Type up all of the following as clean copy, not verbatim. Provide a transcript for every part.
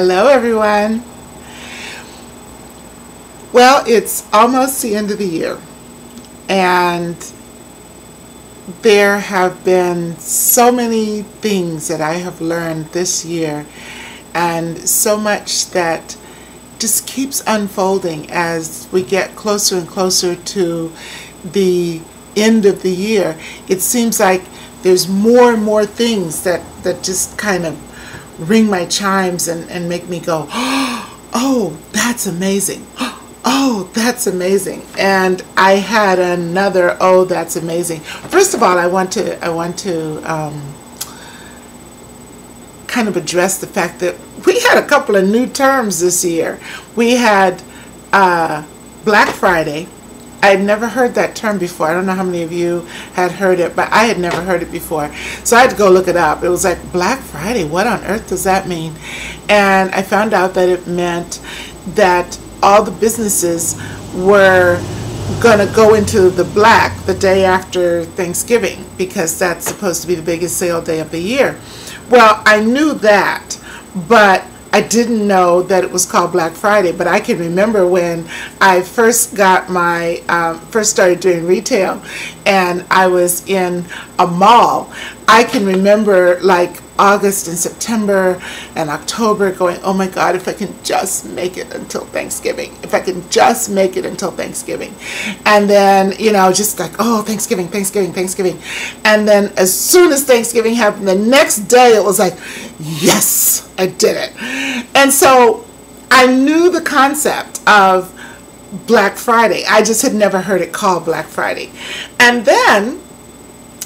Hello everyone. Well, it's almost the end of the year and there have been so many things that I have learned this year and so much that just keeps unfolding as we get closer and closer to the end of the year. It seems like there's more and more things that just kind of ring my chimes and make me go, oh, that's amazing. Oh, that's amazing. And I had another, oh, that's amazing. First of all, I want to kind of address the fact that we had a couple of new terms this year. We had Black Friday. I had never heard that term before. I don't know how many of you had heard it, but I had never heard it before. So I had to go look it up. It was like, Black Friday, what on earth does that mean? And I found out that it meant that all the businesses were going to go into the black the day after Thanksgiving because that's supposed to be the biggest sale day of the year. Well, I knew that, but I didn't know that it was called Black Friday. But I can remember when I first got my first started doing retail and I was in a mall. I can remember like August and September and October going, oh my God, if I can just make it until Thanksgiving, if I can just make it until Thanksgiving. And then, you know, just like, oh, Thanksgiving, Thanksgiving, Thanksgiving. And then as soon as Thanksgiving happened, the next day it was like, yes, I did it. And so I knew the concept of Black Friday. I just had never heard it called Black Friday. And then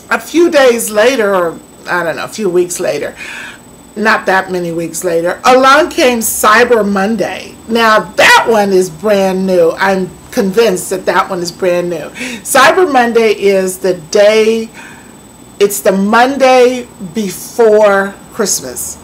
a few days later, or I don't know, a few weeks later, not that many weeks later, along came Cyber Monday. Now that one is brand new. I'm convinced that that one is brand new. Cyber Monday is the day, it's the Monday before Christmas.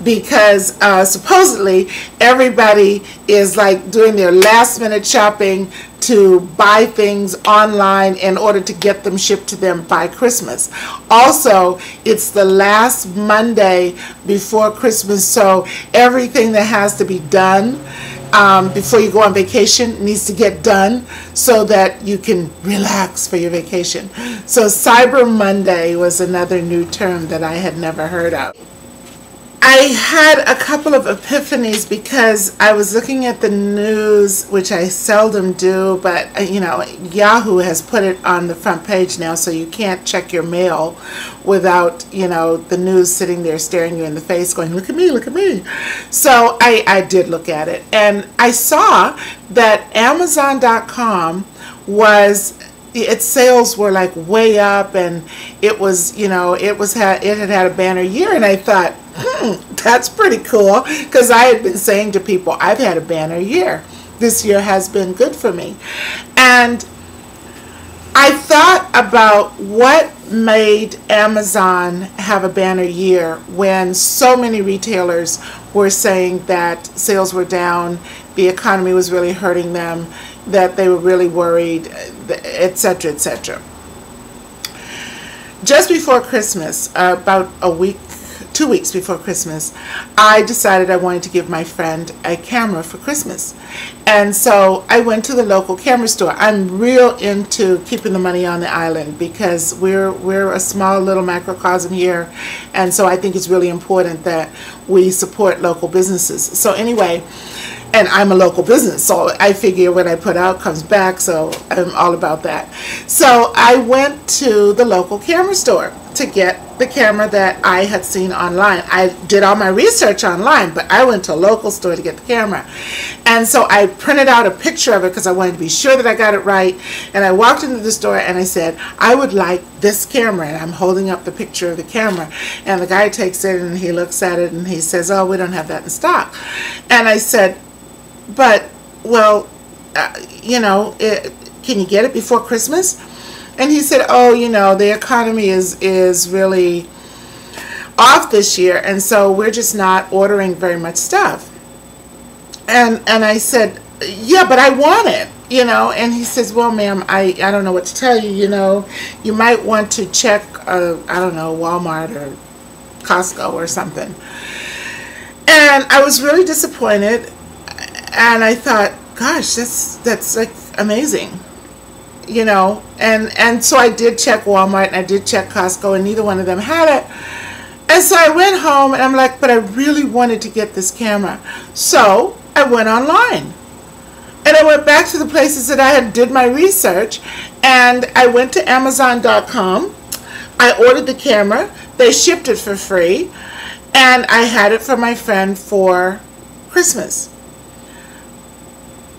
Because supposedly everybody is like doing their last minute shopping to buy things online in order to get them shipped to them by Christmas. Also, it's the last Monday before Christmas, so everything that has to be done before you go on vacation needs to get done so that you can relax for your vacation. So Cyber Monday was another new term that I had never heard of. I had a couple of epiphanies because I was looking at the news, which I seldom do, but you know, Yahoo has put it on the front page now, so you can't check your mail without, you know, the news sitting there staring you in the face going, look at me, look at me. So I did look at it, and I saw that Amazon.com was, its sales were like way up, and it was, you know, it had a banner year, and I thought, that's pretty cool, because I had been saying to people, I've had a banner year. This year has been good for me. And I thought about what made Amazon have a banner year when so many retailers were saying that sales were down, the economy was really hurting them, that they were really worried, etc., etc. Just before Christmas, about a week, 2 weeks before Christmas, I decided I wanted to give my friend a camera for Christmas. And so I went to the local camera store. I'm real into keeping the money on the island because we're a small little macrocosm here, and so I think it's really important that we support local businesses. So anyway, and I'm a local business, so I figure what I put out comes back, so I'm all about that. So I went to the local camera store to get the camera that I had seen online. I did all my research online, but I went to a local store to get the camera. And so I printed out a picture of it because I wanted to be sure that I got it right. And I walked into the store and I said, I would like this camera. And I'm holding up the picture of the camera. And the guy takes it and he looks at it and he says, oh, we don't have that in stock. And I said, but, well, you know, can you get it before Christmas? And he said, oh, you know, the economy is really off this year, and so we're just not ordering very much stuff. And I said, yeah, but I want it, you know. And he says, well, ma'am, I don't know what to tell you, you know. You might want to check, I don't know, Walmart or Costco or something. And I was really disappointed, and I thought, gosh, that's like amazing, you know. And so I did check Walmart and I did check Costco, and neither one of them had it. And so I went home and I'm like, but I really wanted to get this camera. So I went online. And I went back to the places that I had did my research, and I went to Amazon.com. I ordered the camera. They shipped it for free, and I had it for my friend for Christmas.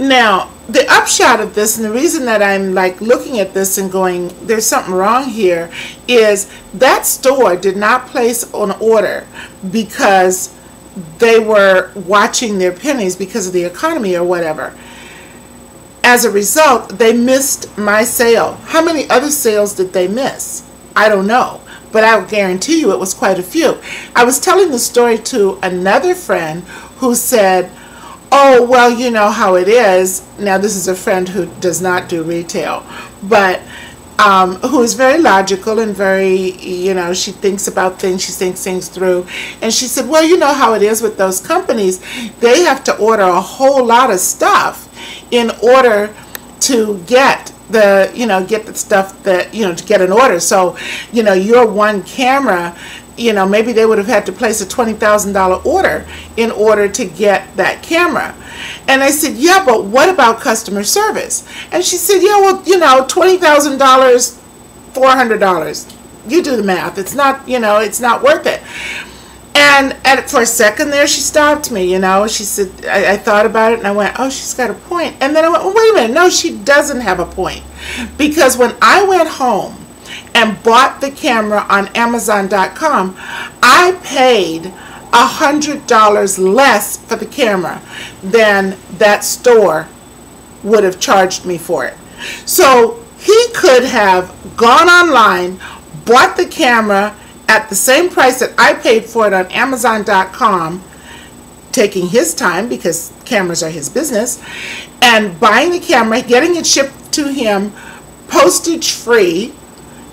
Now, the upshot of this, and the reason that I'm like looking at this and going, there's something wrong here, is that store did not place an order because they were watching their pennies because of the economy or whatever. As a result, they missed my sale. How many other sales did they miss? I don't know, but I'll guarantee you it was quite a few. I was telling the story to another friend who said, oh, well, you know how it is. Now, this is a friend who does not do retail, but who is very logical and very, you know, she thinks about things, she thinks things through. And she said, well, you know how it is with those companies. They have to order a whole lot of stuff in order to get the, you know, get the stuff that, you know, to get an order. So, you know, your one camera, you know, maybe they would have had to place a $20,000 order in order to get that camera. And I said, yeah, but what about customer service? And she said, yeah, well, you know, $20,000, $400. You do the math. It's not, you know, it's not worth it. And for a second there, she stopped me, you know. She said, I thought about it, and I went, oh, she's got a point. And then I went, well, wait a minute. No, she doesn't have a point. Because when I went home and bought the camera on Amazon.com, I paid $100 less for the camera than that store would have charged me for it. So he could have gone online, bought the camera at the same price that I paid for it on Amazon.com, taking his time because cameras are his business, and buying the camera, getting it shipped to him postage free,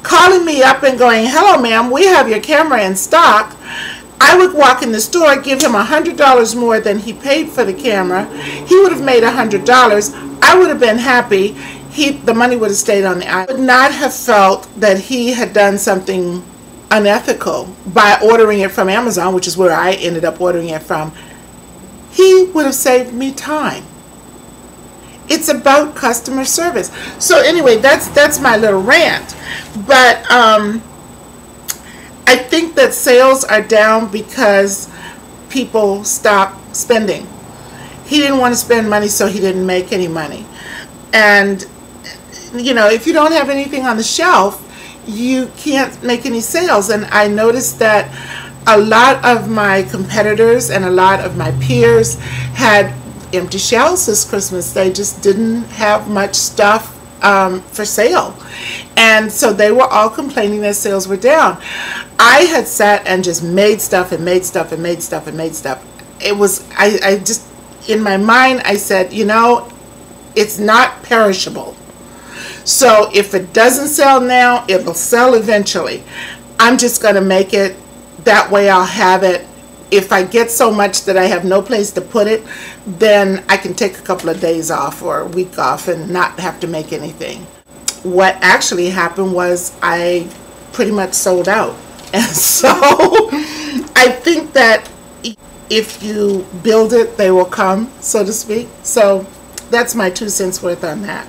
calling me up and going, hello ma'am, we have your camera in stock. I would walk in the store, give him $100 more than he paid for the camera. He would have made $100. I would have been happy. The money would have stayed on the island. I would not have felt that he had done something unethical by ordering it from Amazon, which is where I ended up ordering it from. He would have saved me time. It's about customer service. So anyway, that's my little rant. But I think that sales are down because people stop spending. He didn't want to spend money, so he didn't make any money. And you know, if you don't have anything on the shelf, you can't make any sales. And I noticed that a lot of my competitors and a lot of my peers had empty shelves this Christmas. They just didn't have much stuff for sale, and so they were all complaining that sales were down. I had sat and just made stuff and made stuff and made stuff and made stuff. It was, I just, in my mind, I said, you know, it's not perishable. So if it doesn't sell now, it will sell eventually. I'm just going to make it. That way I'll have it. If I get so much that I have no place to put it, then I can take a couple of days off or a week off and not have to make anything. What actually happened was I pretty much sold out. And so I think that if you build it, they will come, so to speak. So that's my 2 cents worth on that.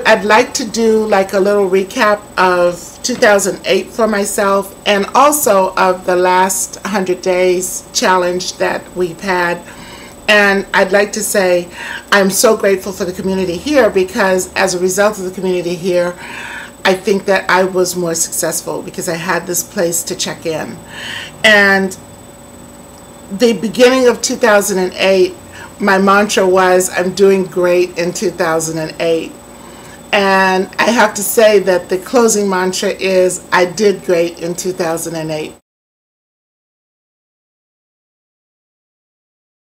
I'd like to do like a little recap of 2008 for myself, and also of the last 100 days challenge that we've had. And I'd like to say I'm so grateful for the community here, because as a result of the community here, I think that I was more successful because I had this place to check in. And the beginning of 2008, my mantra was, I'm doing great in 2008. And I have to say that the closing mantra is, I did great in 2008.